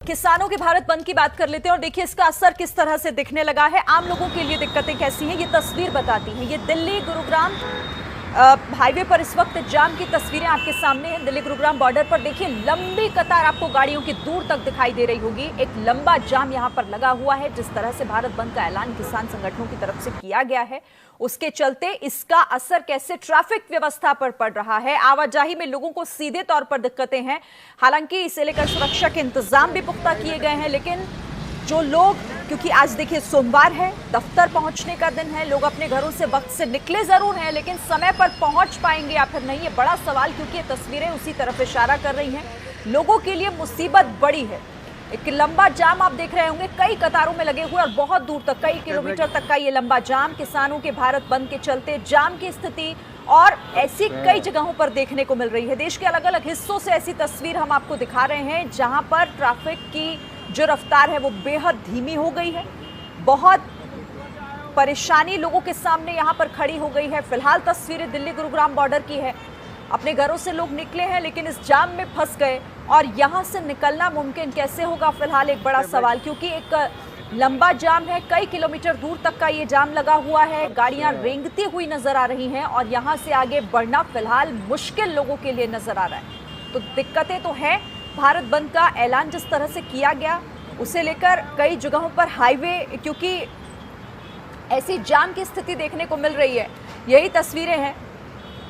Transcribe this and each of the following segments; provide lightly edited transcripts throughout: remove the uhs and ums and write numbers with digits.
किसानों के भारत बंद की बात कर लेते हैं और देखिए इसका असर किस तरह से दिखने लगा है। आम लोगों के लिए दिक्कतें कैसी हैं, ये तस्वीर बताती है। ये दिल्ली गुरुग्राम हाईवे पर इस वक्त जाम की तस्वीरें आपके सामने हैं। दिल्ली गुरुग्राम बॉर्डर पर देखिए लंबी कतार आपको गाड़ियों की दूर तक दिखाई दे रही होगी। एक लंबा जाम यहां पर लगा हुआ है। जिस तरह से भारत बंद का ऐलान किसान संगठनों की तरफ से किया गया है, उसके चलते इसका असर कैसे ट्रैफिक व्यवस्था पर पड़ रहा है। आवाजाही में लोगों को सीधे तौर पर दिक्कतें हैं। हालांकि इसे लेकर सुरक्षा के इंतजाम भी पुख्ता किए गए हैं, लेकिन जो लोग, क्योंकि आज देखिए सोमवार है, दफ्तर पहुंचने का दिन है, लोग अपने घरों से वक्त से निकले जरूर हैं, लेकिन समय पर पहुंच पाएंगे या फिर नहीं, ये बड़ा सवाल, क्योंकि ये तस्वीरें उसी तरफ इशारा कर रही हैं। लोगों के लिए मुसीबत बड़ी है। एक लंबा जाम आप देख रहे होंगे, कई कतारों में लगे हुए और बहुत दूर तक, कई किलोमीटर तक का ये लंबा जाम किसानों के भारत बंद के चलते जाम की स्थिति और ऐसी कई जगहों पर देखने को मिल रही है। देश के अलग अलग हिस्सों से ऐसी तस्वीर हम आपको दिखा रहे हैं, जहां पर ट्रैफिक की जो रफ्तार है वो बेहद धीमी हो गई है। बहुत परेशानी लोगों के सामने यहां पर खड़ी हो गई है। फिलहाल तस्वीरें दिल्ली गुरुग्राम बॉर्डर की है। अपने घरों से लोग निकले हैं, लेकिन इस जाम में फंस गए और यहां से निकलना मुमकिन कैसे होगा, फिलहाल एक बड़ा सवाल, क्योंकि एक लंबा जाम है, कई किलोमीटर दूर तक का ये जाम लगा हुआ है। गाड़ियां रेंगती हुई नजर आ रही हैं और यहां से आगे बढ़ना फिलहाल मुश्किल लोगों के लिए नजर आ रहा है। तो दिक्कतें तो हैं। भारत बंद का ऐलान जिस तरह से किया गया, उसे लेकर कई जगहों पर हाईवे, क्योंकि ऐसी जाम की स्थिति देखने को मिल रही है। यही तस्वीरें हैं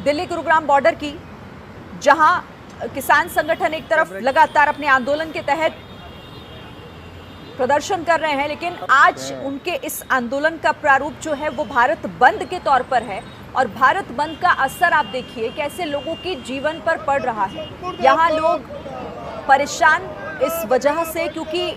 दिल्ली गुरुग्राम बॉर्डर की, जहां किसान संगठन एक तरफ लगातार अपने आंदोलन के तहत प्रदर्शन कर रहे हैं, लेकिन आज उनके इस आंदोलन का प्रारूप जो है वो भारत बंद के तौर पर है। और भारत बंद का असर आप देखिए कैसे लोगों की जीवन पर पड़ रहा है। यहाँ लोग परेशान इस वजह से, क्योंकि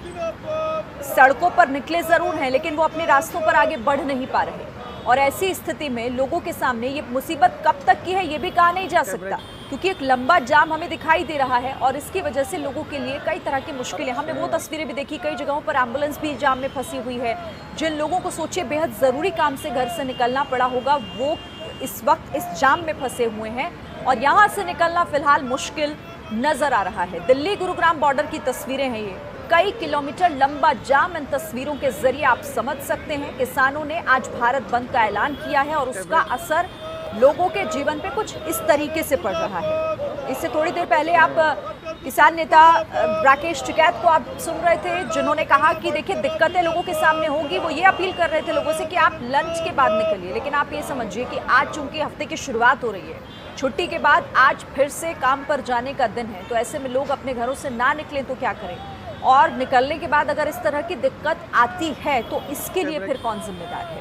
सड़कों पर निकले जरूर हैं, लेकिन वो अपने रास्तों पर आगे बढ़ नहीं पा रहे। और ऐसी स्थिति में लोगों के सामने ये मुसीबत कब तक की है ये भी कहा नहीं जा सकता, क्योंकि एक लंबा जाम हमें दिखाई दे रहा है और इसकी वजह से लोगों के लिए कई तरह की मुश्किलें। हमने वो तस्वीरें भी देखी, कई जगहों पर एम्बुलेंस भी जाम में फंसी हुई है। जिन लोगों को सोचिए बेहद ज़रूरी काम से घर से निकलना पड़ा होगा, वो इस वक्त इस जाम में फंसे हुए हैं और यहाँ से निकलना फिलहाल मुश्किल नजर आ रहा है। दिल्ली गुरुग्राम बॉर्डर की तस्वीरें हैं ये, कई किलोमीटर लंबा जाम। इन तस्वीरों के जरिए आप समझ सकते हैं किसानों ने आज भारत बंद का ऐलान किया है और उसका असर लोगों के जीवन पे कुछ इस तरीके से पड़ रहा है। इससे थोड़ी देर पहले आप किसान नेता राकेश टिकैत को आप सुन रहे थे, जिन्होंने कहा कि देखिए दिक्कतें लोगों के सामने होगी। वो ये अपील कर रहे थे लोगों से कि आप लंच के बाद निकलिए, लेकिन आप ये समझिए कि आज चूंकि हफ्ते की शुरुआत हो रही है, छुट्टी के बाद आज फिर से काम पर जाने का दिन है, तो ऐसे में लोग अपने घरों से ना निकलें तो क्या करें। और निकलने के बाद अगर इस तरह की दिक्कत आती है तो इसके लिए फिर कौन जिम्मेदार है।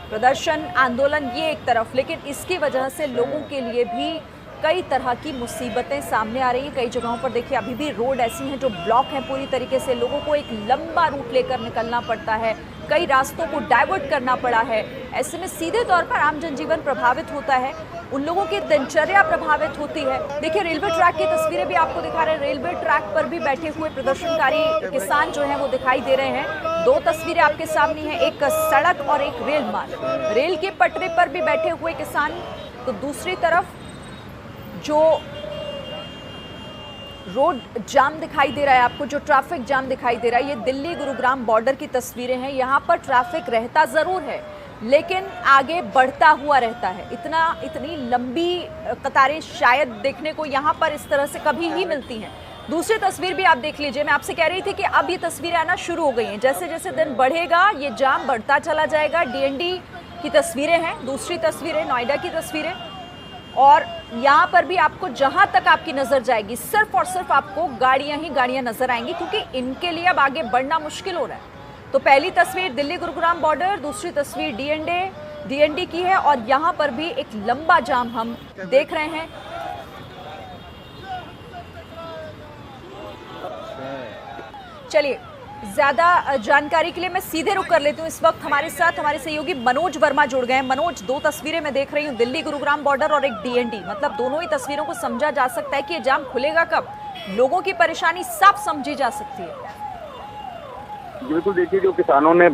प्रदर्शन आंदोलन ये एक तरफ, लेकिन इसकी वजह से लोगों के लिए भी कई तरह की मुसीबतें सामने आ रही हैं। कई जगहों पर देखिए अभी भी रोड ऐसी हैं जो ब्लॉक हैं पूरी तरीके से। लोगों को एक लंबा रूट लेकर निकलना पड़ता है, कई रास्तों को डाइवर्ट करना पड़ा है। ऐसे में सीधे तौर पर आम जनजीवन प्रभावित होता है, उन लोगों की दिनचर्या प्रभावित होती है। देखिए रेलवे ट्रैक की तस्वीरें भी आपको दिखा रहे हैं। रेलवे ट्रैक पर भी बैठे हुए प्रदर्शनकारी किसान जो हैं वो दिखाई दे रहे हैं। दो तस्वीरें आपके सामने हैं, एक सड़क और एक रेल मार्ग। रेल के पटरी पर भी बैठे हुए किसान, तो दूसरी तरफ जो रोड जाम दिखाई दे रहा है आपको, जो ट्रैफिक जाम दिखाई दे रहा है, ये दिल्ली गुरुग्राम बॉर्डर की तस्वीरें हैं। यहाँ पर ट्रैफिक रहता ज़रूर है, लेकिन आगे बढ़ता हुआ रहता है। इतनी लंबी कतारें शायद देखने को यहाँ पर इस तरह से कभी ही मिलती हैं। दूसरी तस्वीर भी आप देख लीजिए। मैं आपसे कह रही थी कि अब ये तस्वीरें आना शुरू हो गई हैं। जैसे जैसे दिन बढ़ेगा ये जाम बढ़ता चला जाएगा। डीएनडी की तस्वीरें हैं, दूसरी तस्वीरें नोएडा की तस्वीरें, और यहाँ पर भी आपको जहाँ तक आपकी नज़र जाएगी सिर्फ और सिर्फ आपको गाड़ियाँ ही गाड़ियाँ नज़र आएंगी, क्योंकि इनके लिए अब आगे बढ़ना मुश्किल हो रहा है। तो पहली तस्वीर दिल्ली गुरुग्राम बॉर्डर, दूसरी तस्वीर डीएनडी की है और यहाँ पर भी एक लंबा जाम हम देख रहे हैं। चलिए ज्यादा जानकारी के लिए मैं सीधे रुक कर लेती हूँ। इस वक्त हमारे साथ हमारे सहयोगी मनोज वर्मा जुड़ गए हैं। मनोज, दो तस्वीरें मैं देख रही हूँ, दिल्ली गुरुग्राम बॉर्डर और एक डीएनडी, मतलब दोनों ही तस्वीरों को समझा जा सकता है कि ये जाम खुलेगा कब। लोगों की परेशानी साफ समझी जा सकती है। बिल्कुल, देखिए जो किसानों ने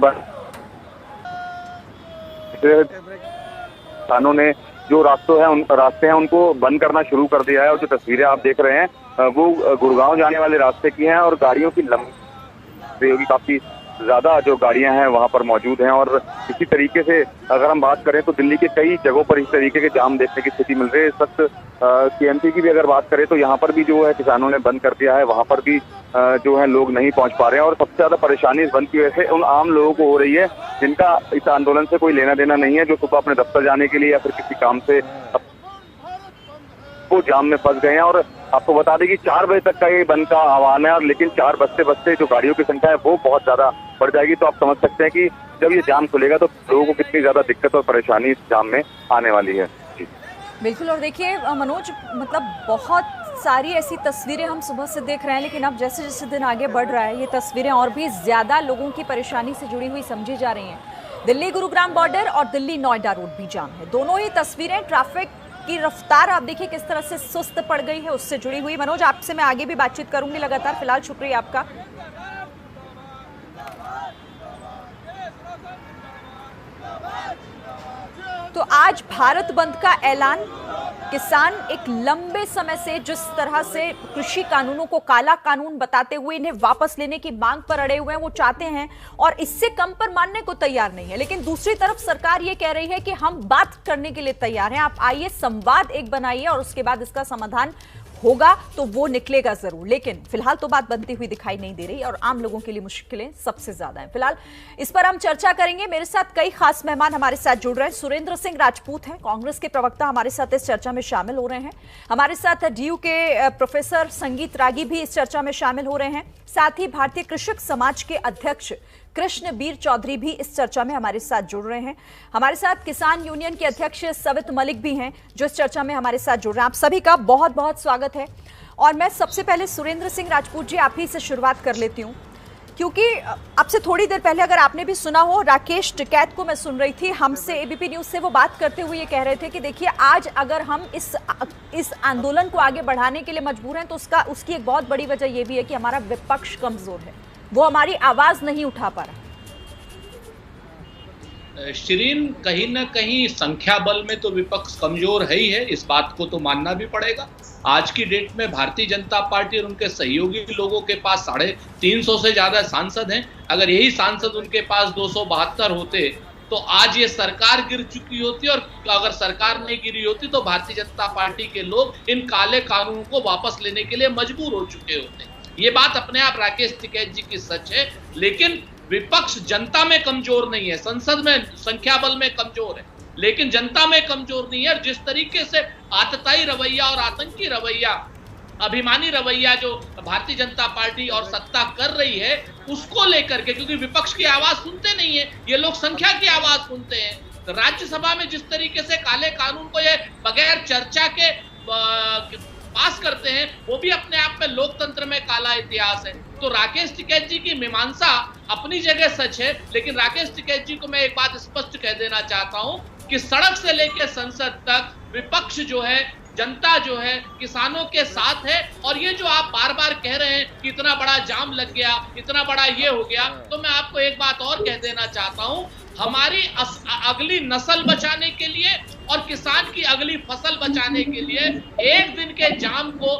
जो रास्ते हैं उनको बंद करना शुरू कर दिया है और जो तस्वीरें आप देख रहे हैं वो गुड़गांव जाने वाले रास्ते की हैं और गाड़ियों की लंबी काफी ज्यादा जो गाड़ियां हैं वहां पर मौजूद हैं। और इसी तरीके से अगर हम बात करें तो दिल्ली के कई जगहों पर इस तरीके के जाम देखने की स्थिति मिल रही है। इस वक्त केएमपी की भी अगर बात करें तो यहाँ पर भी जो है किसानों ने बंद कर दिया है, वहां पर भी जो है लोग नहीं पहुंच पा रहे हैं। और सबसे ज्यादा परेशानी इस बंद की वजह से उन आम लोगों को हो रही है जिनका इस आंदोलन से कोई लेना देना नहीं है, जो सुबह अपने दफ्तर जाने के लिए या फिर किसी काम से वो जाम में फंस गए हैं। और आपको बता दें कि 4 बजे तक का ये बंद का आह्वान है, और लेकिन 4 बजते बजते जो गाड़ियों की संख्या है वो बहुत ज्यादा बढ़ जाएगी। तो आप समझ सकते हैं कि जब ये जाम खुलेगा तो लोगों को कितनी ज्यादा दिक्कत और परेशानी इस जाम में आने वाली है। जी बिल्कुल। और देखिए मनोज, मतलब बहुत सारी ऐसी तस्वीरें हम सुबह से देख रहे हैं, लेकिन अब जैसे जैसे दिन आगे बढ़ रहा है ये तस्वीरें और भी ज्यादा लोगों की परेशानी से जुड़ी हुई समझी जा रही हैं। दिल्ली गुरुग्राम बॉर्डर और दिल्ली नोएडा रोड भी जाम है। दोनों ही तस्वीरें ट्रैफिक की रफ्तार आप देखिए किस तरह से सुस्त पड़ गई है उससे जुड़ी हुई। मनोज, आपसे मैं आगे भी बातचीत करूंगी लगातार, फिलहाल शुक्रिया आपका। तो आज भारत बंद का ऐलान, किसान एक लंबे समय से जिस तरह से कृषि कानूनों को काला कानून बताते हुए इन्हें वापस लेने की मांग पर अड़े हुए हैं, वो चाहते हैं और इससे कम पर मानने को तैयार नहीं है। लेकिन दूसरी तरफ सरकार ये कह रही है कि हम बात करने के लिए तैयार हैं, आप आइए संवाद एक बनाइए और उसके बाद इसका समाधान होगा तो वो निकलेगा जरूर। लेकिन फिलहाल तो बात बनती हुई दिखाई नहीं दे रही और आम लोगों के लिए मुश्किलें सबसे ज्यादा हैं। फिलहाल इस पर हम चर्चा करेंगे। मेरे साथ कई खास मेहमान हमारे साथ जुड़ रहे हैं। सुरेंद्र सिंह राजपूत हैं, कांग्रेस के प्रवक्ता, हमारे साथ इस चर्चा में शामिल हो रहे हैं। हमारे साथ डीयू के प्रोफेसर संगीत रागी भी इस चर्चा में शामिल हो रहे हैं। साथ ही भारतीय कृषक समाज के अध्यक्ष कृष्णबीर चौधरी भी इस चर्चा में हमारे साथ जुड़ रहे हैं। हमारे साथ किसान यूनियन के अध्यक्ष सवित मलिक भी हैं जो इस चर्चा में हमारे साथ जुड़ रहे हैं। आप सभी का बहुत बहुत स्वागत है। और मैं सबसे पहले सुरेंद्र सिंह राजपूत जी आप ही से शुरुआत कर लेती हूँ, क्योंकि आपसे थोड़ी देर पहले अगर आपने भी सुना हो, राकेश टिकैत को मैं सुन रही थी, हमसे एबीपी न्यूज से वो बात करते हुए ये कह रहे थे कि देखिए आज अगर हम इस आंदोलन को आगे बढ़ाने के लिए मजबूर हैं तो उसकी एक बहुत बड़ी वजह यह भी है कि हमारा विपक्ष कमजोर है, वो हमारी आवाज नहीं उठा पा रहा। शिरीन, कहीं ना कहीं संख्या बल में तो विपक्ष कमजोर है ही है, इस बात को तो मानना भी पड़ेगा। आज की डेट में भारतीय जनता पार्टी और उनके सहयोगी लोगों के पास 350 से ज्यादा सांसद हैं। अगर यही सांसद उनके पास 272 होते तो आज ये सरकार गिर चुकी होती, और अगर सरकार नहीं गिरी होती तो भारतीय जनता पार्टी के लोग इन काले कानूनों को वापस लेने के लिए मजबूर हो चुके होते। ये बात अपने आप राकेश टिकैत जी की सच है, लेकिन विपक्ष जनता में कमजोर नहीं है, संसद में संख्या बल में कमजोर है, लेकिन जनता में कमजोर नहीं है। और जिस तरीके से आतताई रवैया और आतंकी रवैया, अभिमानी रवैया जो भारतीय जनता पार्टी और सत्ता कर रही है उसको लेकर के, क्योंकि विपक्ष की आवाज सुनते नहीं है, ये लोग संख्या की आवाज सुनते हैं। तो राज्यसभा में जिस तरीके से काले कानून को ये बगैर चर्चा के पास करते हैं, वो भी अपने आप में लोकतंत्र में काला इतिहास है। तो राकेश टिकैत जी की मीमांसा अपनी जगह सच है, लेकिन राकेश टिकैत जी को मैं एक बात स्पष्ट कह देना चाहता हूं कि सड़क से लेकर संसद तक विपक्ष जो है, जनता जो है किसानों के साथ है। और ये जो आप बार बार कह रहे हैं कि इतना बड़ा जाम लग गया, इतना बड़ा ये हो गया, तो मैं आपको एक बात और कह देना चाहता हूं, हमारी अगली नस्ल बचाने के लिए और किसान की अगली फसल बचाने के लिए एक दिन के जाम को,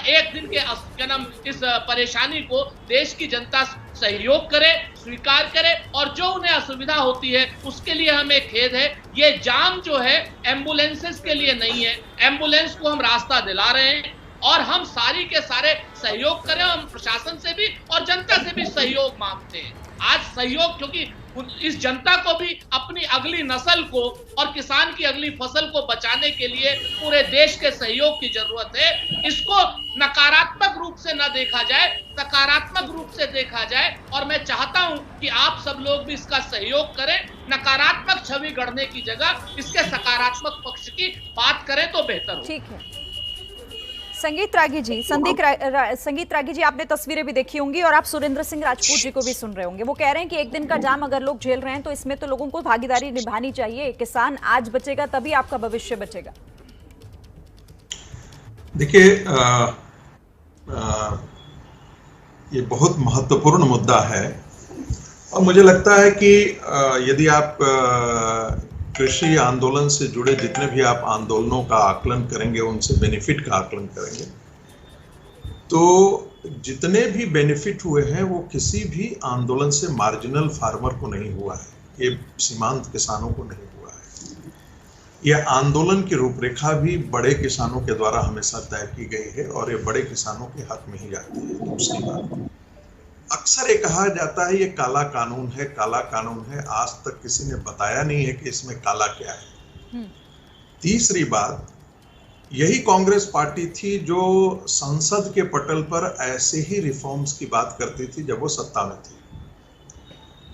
एक दिन के जन्म इस परेशानी को देश की जनता सहयोग करे, स्वीकार करे, और जो उन्हें असुविधा होती है उसके लिए हमें खेद है। ये जाम जो है एम्बुलेंसेस के लिए नहीं है, एम्बुलेंस को हम रास्ता दिला रहे हैं और हम सारी के सारे सहयोग करें। हम प्रशासन से भी और जनता से भी सहयोग मांगते हैं। आज सहयोग, क्योंकि इस जनता को भी अपनी अगली नस्ल को और किसान की अगली फसल को बचाने के लिए पूरे देश के सहयोग की जरूरत है। इसको नकारात्मक रूप से न देखा जाए, सकारात्मक रूप से देखा जाए, और मैं चाहता हूं कि आप सब लोग भी इसका सहयोग करें। नकारात्मक छवि गढ़ने की जगह इसके सकारात्मक पक्ष की बात करें तो बेहतर हो। ठीक है। संगीत रागी जी, संगीत रागी जी, आपने तस्वीरें भी देखी होंगी और आप सुरेंद्र सिंह राजपूत जी को भी सुन रहे होंगे। वो कह रहे हैं कि एक दिन का जाम अगर लोग झेल रहे हैं तो इसमें तो लोगों को भागीदारी निभानी चाहिए। किसान आज बचेगा तभी आपका भविष्य बचेगा। देखिए, ये बहुत महत्वपूर्ण मुद्दा है और मुझे लगता है कि यदि आप कृषि आंदोलन से जुड़े जितने भी आप आंदोलनों का आकलन करेंगे, उनसे बेनिफिट का आकलन करेंगे, तो जितने भी बेनिफिट हुए हैं वो किसी भी आंदोलन से मार्जिनल फार्मर को नहीं हुआ है, ये सीमांत किसानों को नहीं हुआ है। यह आंदोलन की रूपरेखा भी बड़े किसानों के द्वारा हमेशा तय की गई है और ये बड़े किसानों के हक में ही जाती है। दूसरी बात, अक्सर ये कहा जाता है ये काला कानून है, काला कानून है, आज तक किसी ने बताया नहीं है कि इसमें काला क्या है। तीसरी बात, यही कांग्रेस पार्टी थी जो संसद के पटल पर ऐसे ही रिफॉर्म्स की बात करती थी जब वो सत्ता में थी।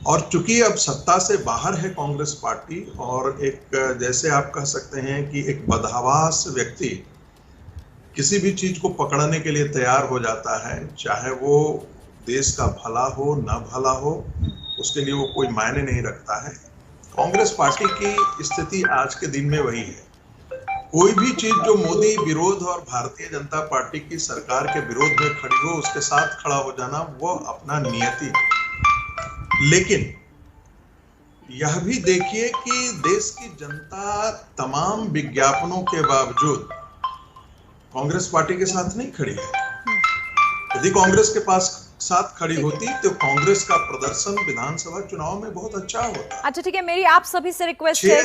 और चूंकि अब सत्ता से बाहर है कांग्रेस पार्टी और एक जैसे आप कह सकते हैं कि एक बदहवास व्यक्ति किसी भी चीज को पकड़ने के लिए तैयार हो जाता है, चाहे वो देश का भला हो ना भला हो, उसके लिए वो कोई मायने नहीं रखता है। कांग्रेस पार्टी की स्थिति आज के दिन में वही है। कोई भी चीज जो मोदी विरोध और भारतीय जनता पार्टी की सरकार के विरोध में खड़ी हो, उसके साथ खड़ा हो जाना वो अपना नियति है। लेकिन यह भी देखिए कि देश की जनता तमाम विज्ञापनों के बावजूद कांग्रेस पार्टी के साथ नहीं खड़ी है। यदि कांग्रेस के पास साथ खड़ी होती तो कांग्रेस का प्रदर्शन विधानसभा चुनाव में बहुत अच्छा होता। अच्छा ठीक है, मेरी आप सभी से रिक्वेस्ट है,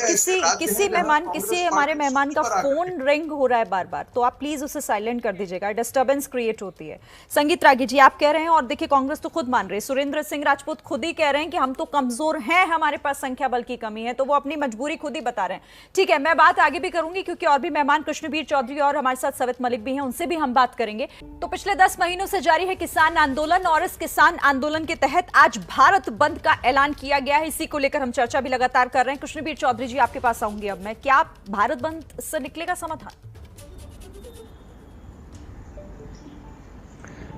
किसी हमारे मेहमान का फोन रिंग हो रहा है बार बार, तो आप प्लीज उसे साइलेंट कर दीजिएगा, डिस्टर्बेंस क्रिएट होती है। संगीत रागी जी आप कह रहे हैं, और देखिए कांग्रेस तो खुद मान रही है, सुरेंद्र सिंह राजपूत खुद ही कह रहे हैं कि हम तो कमजोर हैं, हमारे पास संख्या बल की कमी है, तो वो अपनी मजबूरी खुद ही बता रहे हैं। ठीक है, मैं बात आगे भी करूंगी क्योंकि और भी मेहमान कृष्णवीर चौधरी और हमारे साथ सवित मलिक भी हैं, उनसे भी हम बात करेंगे। तो पिछले 10 महीनों से जारी है किसान आंदोलन, और इस किसान आंदोलन के तहत आज भारत बंद का ऐलान किया गया है। इसी को लेकर हम चर्चा भी लगातार कर रहे हैं। कृष्णवीर चौधरी जी आपके पास आऊंगी अब मैं, क्या भारत बंद से निकलेगा समाधान?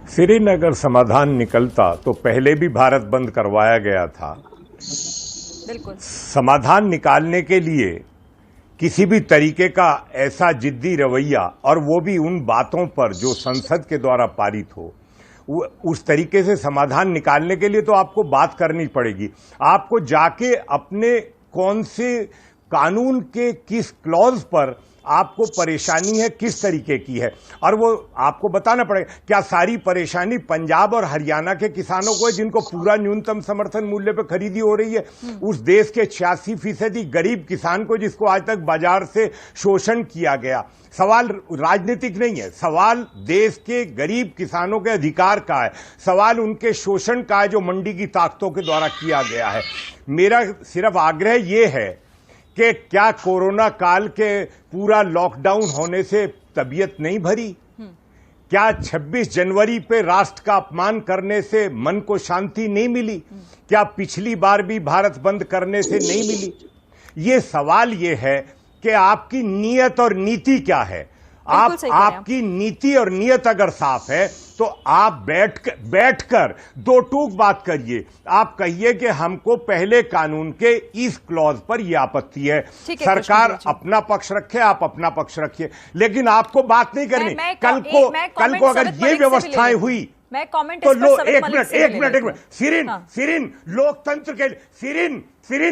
श्रीनगर समाधान निकलता तो पहले भी भारत बंद करवाया गया था। बिल्कुल, समाधान निकालने के लिए किसी भी तरीके का ऐसा जिद्दी रवैया, और वो भी उन बातों पर जो संसद के द्वारा पारित हो, उस तरीके से समाधान निकालने के लिए तो आपको बात करनी पड़ेगी। आपको जाके अपने कौन से कानून के किस क्लॉज पर आपको परेशानी है, किस तरीके की है, और वो आपको बताना पड़ेगा। क्या सारी परेशानी पंजाब और हरियाणा के किसानों को है जिनको पूरा न्यूनतम समर्थन मूल्य पर खरीदी हो रही है? उस देश के 86% गरीब किसान को, जिसको आज तक बाजार से शोषण किया गया। सवाल राजनीतिक नहीं है, सवाल देश के गरीब किसानों के अधिकार का है, सवाल उनके शोषण का है जो मंडी की ताकतों के द्वारा किया गया है। मेरा सिर्फ आग्रह ये है कि क्या कोरोना काल के पूरा लॉकडाउन होने से तबीयत नहीं भरी? क्या 26 जनवरी पे राष्ट्र का अपमान करने से मन को शांति नहीं मिली? क्या पिछली बार भी भारत बंद करने से नहीं मिली? ये सवाल ये है कि आपकी नीयत और नीति क्या है। आपकी नीति और नीयत अगर साफ है तो आप बैठकर दो टूक बात करिए। आप कहिए कि हमको पहले कानून के इस क्लॉज पर यह आपत्ति है, सरकार अपना पक्ष रखे, आप अपना पक्ष रखिए, लेकिन आपको बात नहीं करनी। कल को अगर ये व्यवस्थाएं हुई मैं कमेंट तो लो, एक मिनट सिरिन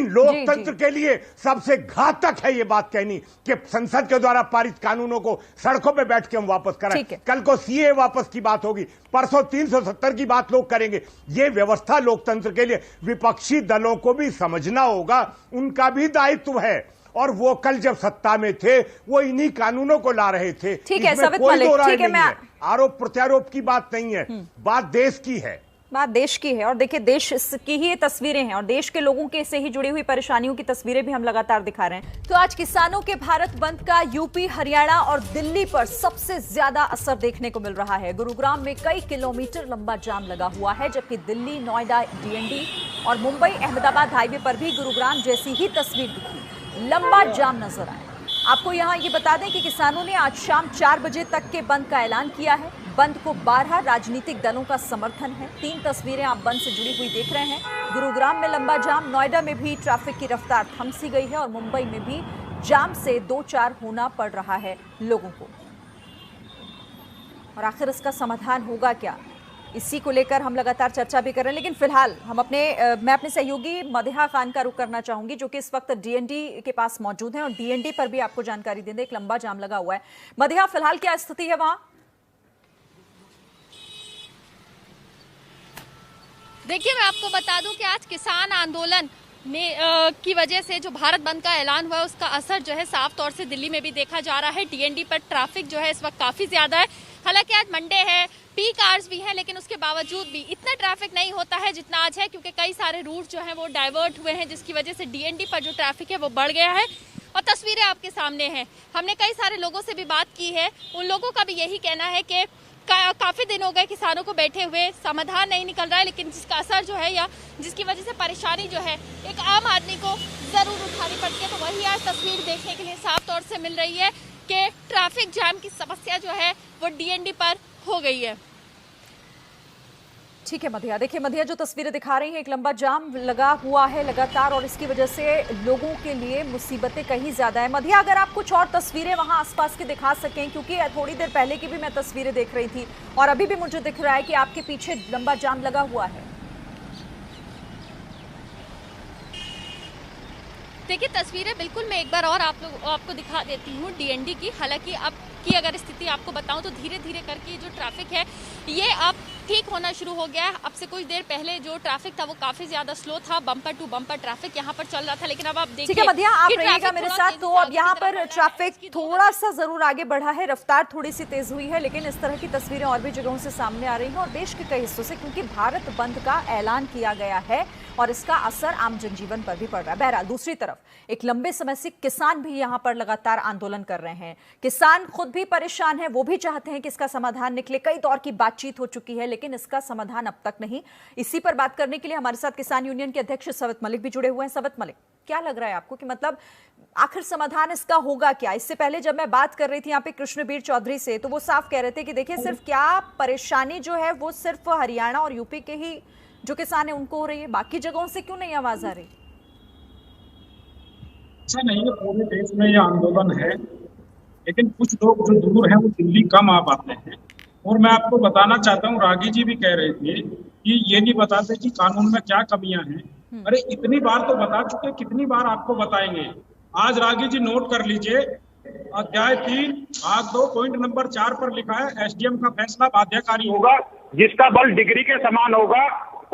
लोकतंत्र के लिए सबसे घातक है ये बात कहनी कि संसद के द्वारा पारित कानूनों को सड़कों पे बैठ के हम वापस कराएं। कल को सीए वापस की बात होगी, परसों 370 की बात लोग करेंगे। ये व्यवस्था लोकतंत्र के लिए विपक्षी दलों को भी समझना होगा, उनका भी दायित्व है, और वो कल जब सत्ता में थे वो इन्हीं कानूनों को ला रहे थे। ठीक है सवित मलिक, ठीक है, मैं आरोप प्रत्यारोप की बात नहीं है, बात देश की है, बात देश की है। और देखिए देश की ही ये तस्वीरें हैं और देश के लोगों के से ही जुड़ी हुई परेशानियों की तस्वीरें भी हम लगातार दिखा रहे हैं। तो आज किसानों के भारत बंद का यूपी, हरियाणा और दिल्ली पर सबसे ज्यादा असर देखने को मिल रहा है। गुरुग्राम में कई किलोमीटर लंबा जाम लगा हुआ है, जबकि दिल्ली, नोएडा, डीएनडी और मुंबई अहमदाबाद हाईवे पर भी गुरुग्राम जैसी ही तस्वीर दिखी, लंबा जाम नजर आया। आपको यहां ये बता दें कि किसानों ने आज शाम 4 बजे तक के बंद का ऐलान किया है। बंद को 12 राजनीतिक दलों का समर्थन है। 3 तस्वीरें आप बंद से जुड़ी हुई देख रहे हैं। गुरुग्राम में लंबा जाम, नोएडा में भी ट्रैफिक की रफ्तार थम सी गई है और मुंबई में भी जाम से 2-4 होना पड़ रहा है लोगों को। और आखिर इसका समाधान होगा क्या, इसी को लेकर हम लगातार चर्चा भी कर रहे हैं। लेकिन फिलहाल हम मैं अपने सहयोगी मदिहा खान का रुख करना चाहूंगी, जो कि इस वक्त डीएनडी के पास मौजूद हैं और डीएनडी पर भी आपको जानकारी दे दें, एक लंबा जाम लगा हुआ है। मदिहा, फिलहाल क्या स्थिति है वहां? देखिए, मैं आपको बता दूं कि आज किसान आंदोलन की वजह से जो भारत बंद का ऐलान हुआ है उसका असर जो है साफ तौर से दिल्ली में भी देखा जा रहा है। डीएनडी पर ट्रैफिक जो है इस वक्त काफी ज्यादा है। हालांकि आज मंडे है, पीक आवर्स भी है, लेकिन उसके बावजूद भी इतना ट्रैफिक नहीं होता है जितना आज है, क्योंकि कई सारे रूट जो हैं वो डाइवर्ट हुए हैं, जिसकी वजह से डीएनडी पर जो ट्रैफिक है वो बढ़ गया है। और तस्वीरें आपके सामने हैं। हमने कई सारे लोगों से भी बात की है, उन लोगों का भी यही कहना है कि काफी दिन हो गए किसानों को बैठे हुए, समाधान नहीं निकल रहा है, लेकिन जिसका असर जो है या जिसकी वजह से परेशानी जो है एक आम आदमी को जरूर उठानी पड़ती है। तो वही आज तस्वीर देखने के लिए साफ तौर से मिल रही है कि ट्रैफिक जाम की समस्या जो है वो डीएनडी पर हो गई है। ठीक है मधिया, देखिए मधिया जो तस्वीरें दिखा रही हैं, एक लंबा जाम लगा हुआ है लगातार और इसकी वजह से लोगों के लिए मुसीबतें कहीं ज्यादा है। मधिया, अगर आप कुछ और तस्वीरें वहां आसपास की दिखा सकें, क्योंकि थोड़ी देर पहले की भी मैं तस्वीरें देख रही थी और अभी भी मुझे दिख रहा है कि आपके पीछे लंबा जाम लगा हुआ है। देखिए, तस्वीरें बिल्कुल मैं एक बार और आपको दिखा देती हूँ डीएनडी की। हालांकि अब की अगर स्थिति आपको बताऊं तो धीरे धीरे करके जो ट्रैफिक है ये अब ठीक होना शुरू हो गया है। अब से कुछ देर पहले जो ट्रैफिक था वो काफी ज्यादा स्लो था, बम्पर टू बम्पर ट्रैफिक यहाँ पर चल रहा था, लेकिन अब आप देखिए। ठीक है मधिया, आप रहिएगा मेरे साथ। तो अब यहाँ पर ट्रैफिक थोड़ा सा जरूर आगे बढ़ा है, रफ्तार थोड़ी सी तेज हुई है, लेकिन इस तरह की तस्वीरें और भी जगहों से सामने आ रही हैं और देश के कई हिस्सों से, क्योंकि भारत बंद का ऐलान किया गया है और इसका असर आम जनजीवन पर भी पड़ रहा है। बहरहाल दूसरी तरफ एक लंबे समय से किसान भी यहाँ पर लगातार आंदोलन कर रहे हैं। किसान खुद भी परेशान है, वो भी चाहते हैं कि इसका समाधान निकले। कई दौर की बातचीत हो चुकी है, लेकिन इसका समाधान अब तक नहीं। इसी पर बात करने के लिए हमारे साथ किसान यूनियन के अध्यक्ष सवत मलिक भी जुड़े हुए हैं। सवत मलिक, क्या लग रहा है आपको कि मतलब आखिर समाधान इसका होगा क्या? इससे पहले जब मैं बात कर रही थी यहाँ पे कृष्णबीर चौधरी से, तो वो साफ कह रहे थे कि देखिए सिर्फ क्या परेशानी जो है वो सिर्फ हरियाणा और यूपी के ही जो किसान है उनको हो रही है, बाकी जगहों से क्यों नहीं आवाज आ रही? ऐसा नहीं है, पूरे देश में ये आंदोलन है, लेकिन कुछ लोग जो दूर हैं वो दिल्ली कम आ पाते हैं। और मैं आपको बताना चाहता हूँ, रागी जी भी कह रहे थे कि ये नहीं बताते कि कानून में क्या कमियां हैं। अरे इतनी बार तो बता चुके, कितनी बार आपको बताएंगे। आज रागी जी नोट कर लीजिए, अध्याय 3 भाग 2 पॉइंट नंबर 4 पर लिखा है, एसडीएम का फैसला बाध्यकारी होगा जिसका बल डिग्री के समान होगा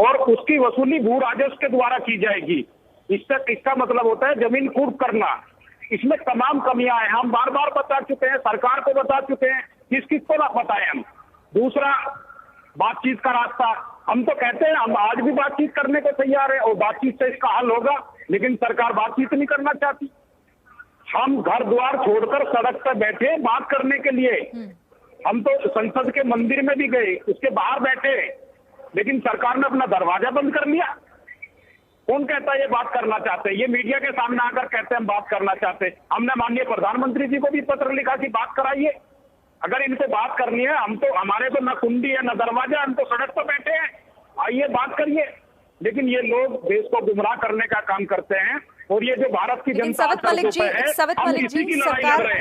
और उसकी वसूली भू राजस्व के द्वारा की जाएगी। इसका मतलब होता है जमीन कुर्क करना। इसमें तमाम कमियां हैं, हम बार बार बता चुके हैं, सरकार को बता चुके हैं, किसको ना बताएं हम। दूसरा, बातचीत का रास्ता, हम तो कहते हैं हम आज भी बातचीत करने को तैयार है और बातचीत से इसका हल होगा, लेकिन सरकार बातचीत नहीं करना चाहती। हम घर द्वार छोड़कर सड़क पर बैठे बात करने के लिए, हम तो संसद के मंदिर में भी गए, उसके बाहर बैठे, लेकिन सरकार ने अपना दरवाजा बंद कर लिया। कौन कहता है ये बात करना चाहते हैं? ये मीडिया के सामने आकर कहते हैं हम बात करना चाहते हैं। हमने माननीय प्रधानमंत्री जी को भी पत्र लिखा कि बात कराइए, अगर इनको बात करनी है। हम तो, हमारे तो न कुंडी है न दरवाजा, हम तो सड़क पर बैठे हैं, आइए बात करिए। लेकिन ये लोग देश को गुमराह करने का काम करते हैं और ये जो भारत की जनता सवत मलिक जी,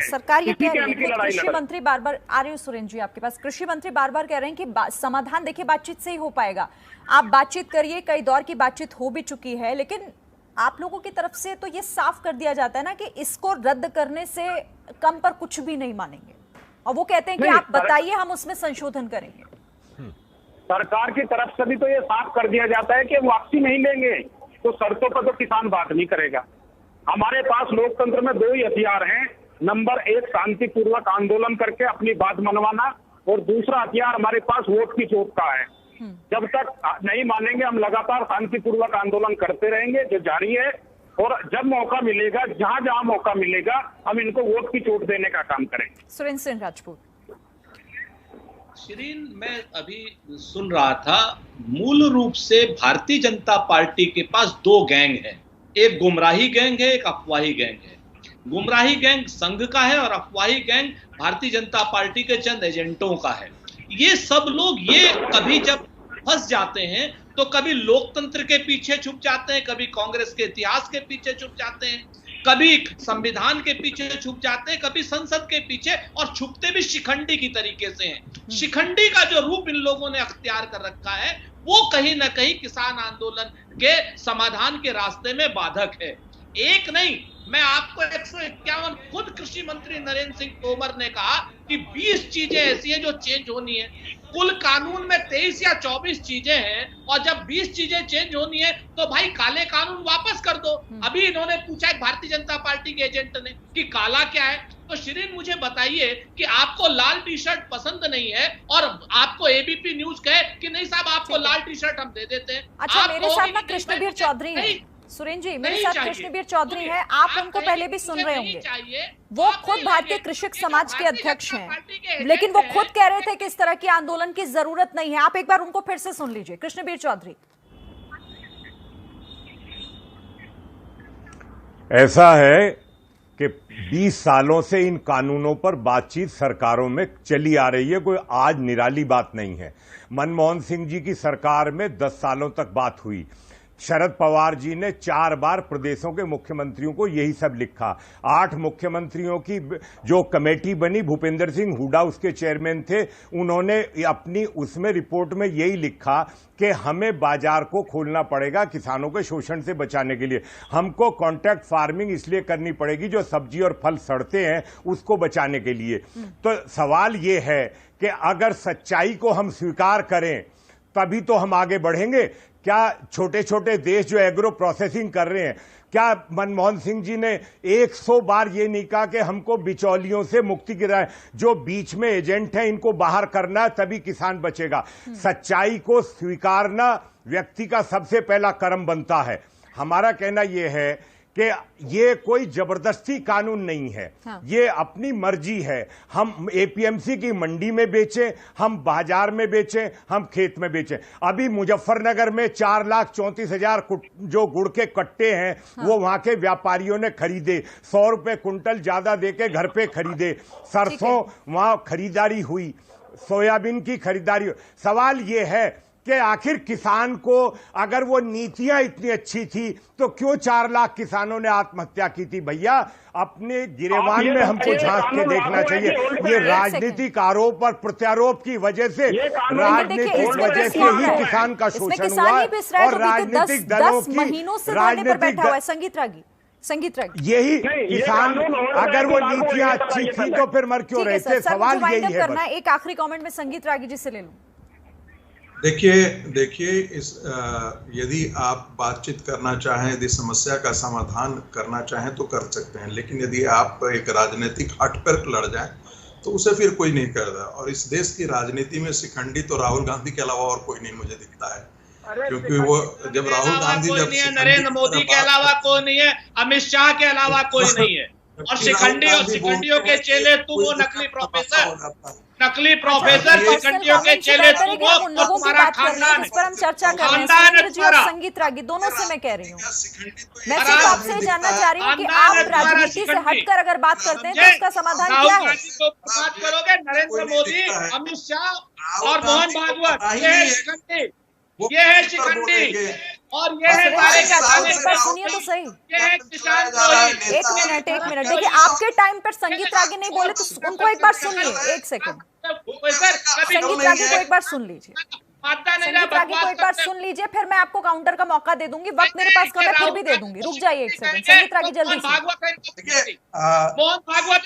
सरकार ये कह रही है, कृषि मंत्री बार-बार आ रही हूँ, सुरेंद्र जी आपके पास, कृषि मंत्री बार-बार कह रहे हैं कि समाधान देखिए बातचीत से ही हो पाएगा। आप बातचीत करिए, कई दौर की बातचीत हो भी चुकी है, लेकिन आप लोगों की तरफ से तो ये साफ कर दिया जाता है ना कि इसको रद्द करने से कम पर कुछ भी नहीं मानेंगे, और वो कहते हैं कि आप बताइए हम उसमें संशोधन करेंगे। सरकार की तरफ से भी तो ये साफ कर दिया जाता है कि वापसी नहीं लेंगे, तो शर्तों पर तो किसान बात नहीं करेगा। हमारे पास लोकतंत्र में 2 ही हथियार हैं, नंबर 1 शांतिपूर्वक आंदोलन करके अपनी बात मनवाना, और दूसरा हथियार हमारे पास वोट की चोट का है। जब तक नहीं मानेंगे हम लगातार शांतिपूर्वक आंदोलन करते रहेंगे, जो जारी है, और जब मौका मिलेगा, जहां जहां मौका मिलेगा, हम इनको वोट की चोट देने का काम करेंगे। सुरेंद्र सिंह राजपूत। शिरीन, मैं अभी सुन रहा था, मूल रूप से भारतीय जनता पार्टी के पास 2 गैंग है, एक गुमराही गैंग है, एक अफवाही गैंग है। गुमराही गैंग संघ का है और अफवाही गैंग भारतीय जनता पार्टी के चंद एजेंटों का है। ये सब लोग ये कभी जब फंस जाते हैं तो कभी लोकतंत्र के पीछे छुप जाते हैं, कभी कांग्रेस के इतिहास के पीछे छुप जाते हैं, कभी संविधान के पीछे छुप जाते हैं, कभी संसद के पीछे, और छुपते भी शिखंडी की तरीके से हैं। शिखंडी का जो रूप इन लोगों ने अख्तियार कर रखा है वो कहीं ना कहीं किसान आंदोलन के समाधान के रास्ते में बाधक है। एक नहीं, मैं आपको 151, खुद कृषि मंत्री नरेंद्र सिंह तोमर ने कहा कि 20 चीजें ऐसी हैं जो चेंज होनी है। कुल कानून में 23 या 24 चीजें हैं और जब 20 चीजें चेंज होनी है तो भाई काले कानून वापस कर दो। अभी इन्होंने पूछा है भारतीय जनता पार्टी के एजेंट ने कि काला क्या है, तो शिरीन मुझे बताइए कि आपको लाल टी शर्ट पसंद नहीं है और आपको एबीपी न्यूज कहे कि नहीं साहब आपको लाल टी शर्ट हम दे देते हैं। अच्छा, मेरे साथ ना कृष्णबीर चौधरी है, सुरेन जी मेरे साथ कृष्णबीर चौधरी है, आप उनको पहले भी सुन रहे होंगे। वो खुद भारतीय कृषक समाज के अध्यक्ष हैं, लेकिन वो खुद कह रहे थे कि इस तरह के आंदोलन की जरूरत नहीं है। आप एक बार उनको फिर से सुन लीजिए। कृष्णबीर चौधरी, ऐसा है कि 20 सालों से इन कानूनों पर बातचीत सरकारों में चली आ रही है, कोई आज निराली बात नहीं है। मनमोहन सिंह जी की सरकार में 10 सालों तक बात हुई। शरद पवार जी ने 4 बार प्रदेशों के मुख्यमंत्रियों को यही सब लिखा। 8 मुख्यमंत्रियों की जो कमेटी बनी, भूपेंद्र सिंह हुड्डा उसके चेयरमैन थे, उन्होंने अपनी उसमें रिपोर्ट में यही लिखा कि हमें बाजार को खोलना पड़ेगा किसानों के शोषण से बचाने के लिए। हमको कॉन्ट्रैक्ट फार्मिंग इसलिए करनी पड़ेगी, जो सब्जी और फल सड़ते हैं उसको बचाने के लिए। तो सवाल ये है कि अगर सच्चाई को हम स्वीकार करें तभी तो हम आगे बढ़ेंगे। क्या छोटे छोटे देश जो एग्रो प्रोसेसिंग कर रहे हैं, क्या मनमोहन सिंह जी ने 100 बार ये नहीं कहा कि हमको बिचौलियों से मुक्ति कराए, जो बीच में एजेंट हैं इनको बाहर करना है तभी किसान बचेगा। सच्चाई को स्वीकारना व्यक्ति का सबसे पहला कर्म बनता है। हमारा कहना यह है कि ये कोई जबरदस्ती कानून नहीं है, ये अपनी मर्जी है। हम एपीएमसी की मंडी में बेचें, हम बाजार में बेचें, हम खेत में बेचें। अभी मुजफ्फरनगर में 4,34,000 जो गुड़ के कट्टे हैं वो वहां के व्यापारियों ने खरीदे, 100 रुपए कुंटल ज्यादा देके घर पे खरीदे। सरसों वहां खरीदारी हुई, सोयाबीन की खरीदारी। सवाल ये है कि आखिर किसान को अगर वो नीतियां इतनी अच्छी थी तो क्यों 4 लाख किसानों ने आत्महत्या की थी? भैया अपने गिरेबान में हमको झांक के देखना चाहिए। ये राजनीतिक आरोप और प्रत्यारोप की वजह से, राजनीतिक वजह से ही किसान का शोषण हुआ और राजनीतिक दलों की राजनीतिक संगीत रागी यही किसान, अगर वो नीतियां अच्छी थी तो फिर मर क्यों रहे थे? सवाल यही है। एक आखिरी कमेंट में संगीत रागी जी से ले लूं। देखिए यदि आप बातचीत करना चाहें, यदि समस्या का समाधान करना चाहें तो कर सकते हैं, लेकिन यदि आप एक राजनीतिक हट पर लड़ जाएं तो उसे फिर कोई नहीं करता। और इस देश की राजनीति में शिखंडी तो राहुल गांधी के अलावा और कोई नहीं मुझे दिखता है, क्योंकि वो जब राहुल गांधी नरेंद्र मोदी के अलावा कोई नहीं है, अमित शाह के अलावा कोई नहीं है, और शिखंडियों के चेले तुम वो नकली प्रोफेसर शिखंडियों के चेले तुम वो, तुम्हारा खानदान है, इस पर हम चर्चा कर रहे हैं। जी और संगीत रागी दोनों से मैं कह रही हूँ, मैं सिर्फ आपसे जानना चाह रही हूँ कि आप राजनीति से हटकर अगर बात करते हैं तो इसका समाधान क्या है? बात करोगे नरेंद्र मोदी, अमित शाह और मोहन भागवत, ये है शिखंडी और ये है सुनिए तो सही। एक मिनट देखिए, आपके टाइम पर संगीत रागी नहीं बोले तो उनको एक बार सुनिए। एक सेकंड, संगीत रागी को एक बार सुन लीजिए, संगीत रागी को एक बार सुन लीजिए, फिर मैं आपको काउंटर का मौका दे दूंगी। वक्त मेरे पास कम है, फिर भी दे दूंगी। रुक जाइए एक सेकंड, संगीत रागी जल्दी मोहन भागवत।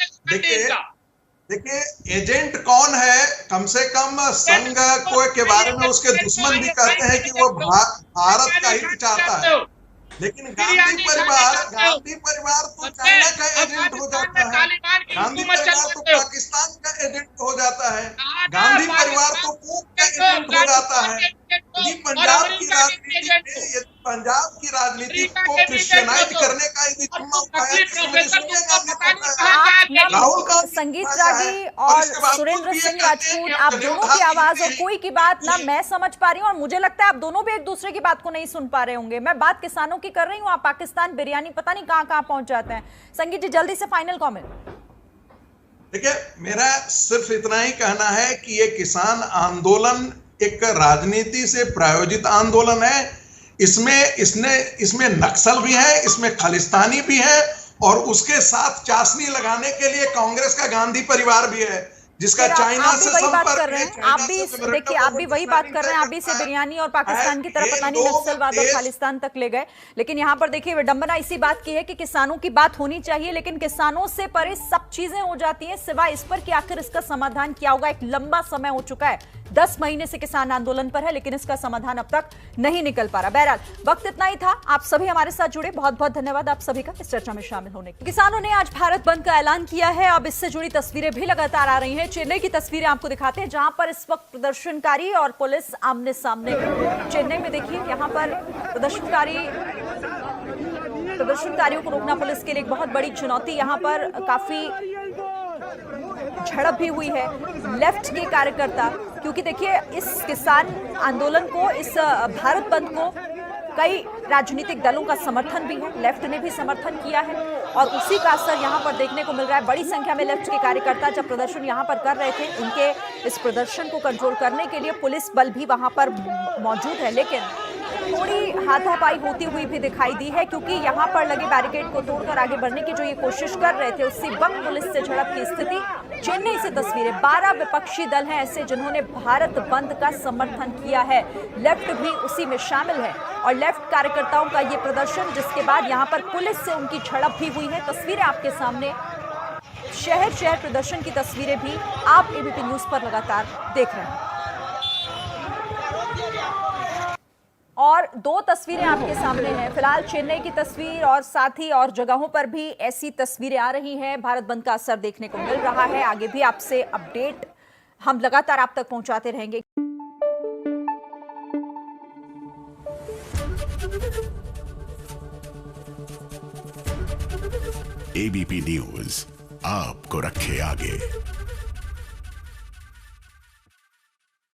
देखिए एजेंट कौन है, कम से कम संघ को के बारे में उसके दुश्मन भी कहते हैं कि वो भारत का हित चाहता है, लेकिन गांधी परिवार तो चाइना का एजेंट हो जाता है, गांधी परिवार तो पाकिस्तान का एजेंट हो जाता है, गांधी परिवार तो कूक का एजेंट हो जाता है। पंजाब की राजनीति को क्रिश्चियनाइज करने का संगीत रागी और सुरेंद्र सिंह राजपूत, आप दोनों की आवाज और कोई की बात ना मैं समझ पा रही हूँ, और मुझे लगता है आप दोनों भी एक दूसरे की बात को नहीं सुन पा रहे होंगे। मैं बात किसानों की कर रही हूँ, आप पाकिस्तान बिरयानी पता नहीं कहाँ कहाँ पहुंच जाते हैं। संगीत जी जल्दी से फाइनल कमेंट। देखिए मेरा सिर्फ इतना ही कहना है कि ये किसान आंदोलन एक राजनीति से प्रायोजित आंदोलन है। इसमें नक्सल भी है, इसमें खालिस्तानी भी है, और उसके साथ चाशनी लगाने के लिए कांग्रेस का गांधी परिवार भी है। जिसका चाइना आप भी से वही बात संपर्क कर रहे है, हैं, चाइना आप भी से अमेरिका देखिए, को आप भी वही बात कर रहे हैं, आप भी इसे बिरयानी और पाकिस्तान की तरफ पता नहीं नक्सलवाद और खालिस्तान तक ले गए। लेकिन यहाँ पर देखिए विडंबना इसी बात की है कि किसानों की बात होनी चाहिए, लेकिन किसानों से परे सब चीजें हो जाती हैं सिवाय इस पर कि आखिर इसका समाधान क्या होगा। एक लंबा समय हो चुका है, 10 महीने से किसान आंदोलन पर है, लेकिन इसका समाधान अब तक नहीं निकल पा रहा। बहरहाल वक्त इतना ही था, आप सभी हमारे साथ जुड़े, बहुत बहुत धन्यवाद आप सभी का इस चर्चा में शामिल होने के। किसानों ने आज भारत बंद का ऐलान किया है। अब इससे जुड़ी तस्वीरें भी लगातार आ रही हैं। चेन्नई की तस्वीरें आपको दिखाते हैं, जहां पर इस वक्त प्रदर्शनकारी और पुलिस आमने सामने है। चेन्नई में देखिए, यहां पर प्रदर्शनकारियों को रोकना पुलिस के लिए एक बहुत बड़ी चुनौती। यहां पर काफी झड़प भी हुई है लेफ्ट के कार्यकर्ता, क्योंकि देखिए इस किसान आंदोलन को, इस भारत बंद को कई राजनीतिक दलों का समर्थन भी है, लेफ्ट ने भी समर्थन किया है और उसी का असर यहां पर देखने को मिल रहा है। बड़ी संख्या में लेफ्ट के कार्यकर्ता जब प्रदर्शन यहां पर कर रहे थे, उनके इस प्रदर्शन को कंट्रोल करने के लिए पुलिस बल भी वहां पर मौजूद है, लेकिन थोड़ी हाथापाई होती हुई भी दिखाई दी है, क्योंकि यहां पर लगे बैरिकेड को तोड़कर आगे बढ़ने की जो ये कोशिश कर रहे थे, उसी वक्त पुलिस से झड़प की स्थिति। चेन्नई से तस्वीरें, 12 विपक्षी दल हैं ऐसे जिन्होंने भारत बंद का समर्थन किया है, लेफ्ट भी उसी में शामिल है और लेफ्ट कार्यकर्ताओं का ये प्रदर्शन, जिसके बाद यहां पर पुलिस से उनकी झड़प भी हुई है। तस्वीरें आपके सामने, शहर शहर प्रदर्शन की तस्वीरें भी आप एबीपी न्यूज पर लगातार देख रहे हैं। और 2 तस्वीरें आपके सामने हैं, फिलहाल चेन्नई की तस्वीर और साथ ही और जगहों पर भी ऐसी तस्वीरें आ रही हैं। भारत बंद का असर देखने को मिल रहा है। आगे भी आपसे अपडेट हम लगातार आप तक पहुंचाते रहेंगे। एबीपी न्यूज आपको रखे आगे।